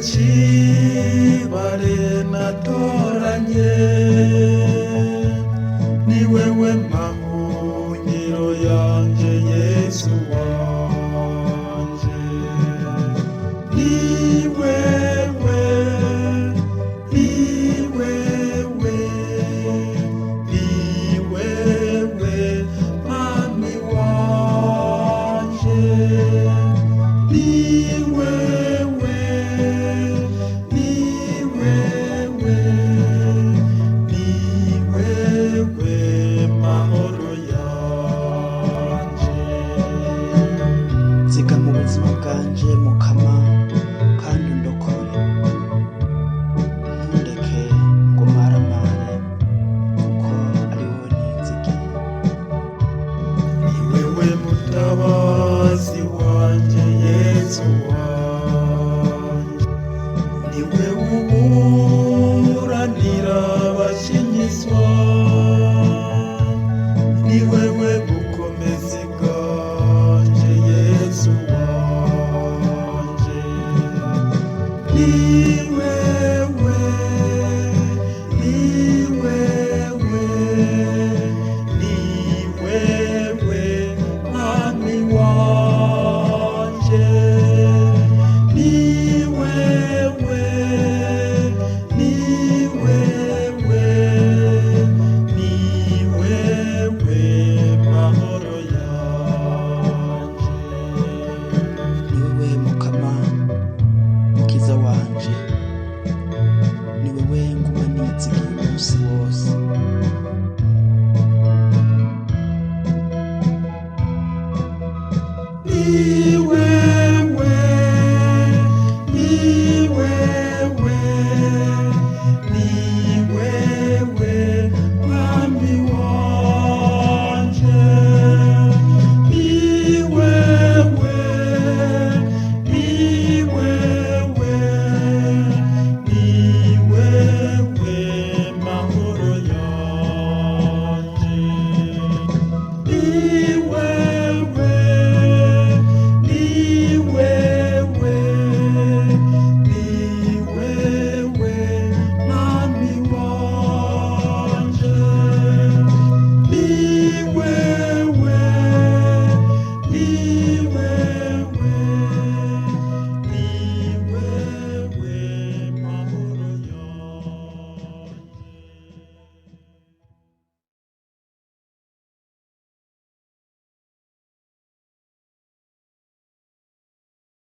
cibare natoranye, ni wewe mahungiro yanje Yesu wanje, ni wewe, ni wewe, ni wewe mami wanje, ni wewe, ni wewe, ni wewe mahoro yanje. Zigama ubuzima bwanje Mukama kandi undokore, ntundeke ngo maramare kuko ari wowe nizigiye. Ni wewe mutabazi wanje Yesu wanje, ni wewe uburanira abashinyiswa, ni wewe bukomezi bwanje Yesu wanje, ni wewe, ni wewe, ni wewe mwami wanje, ni wewe, ni wewe, ni wewe mahoro yanje. Ni wewe Mukama mukiza wanje, ni wewe nguma nizigiye umunsi wose. Ni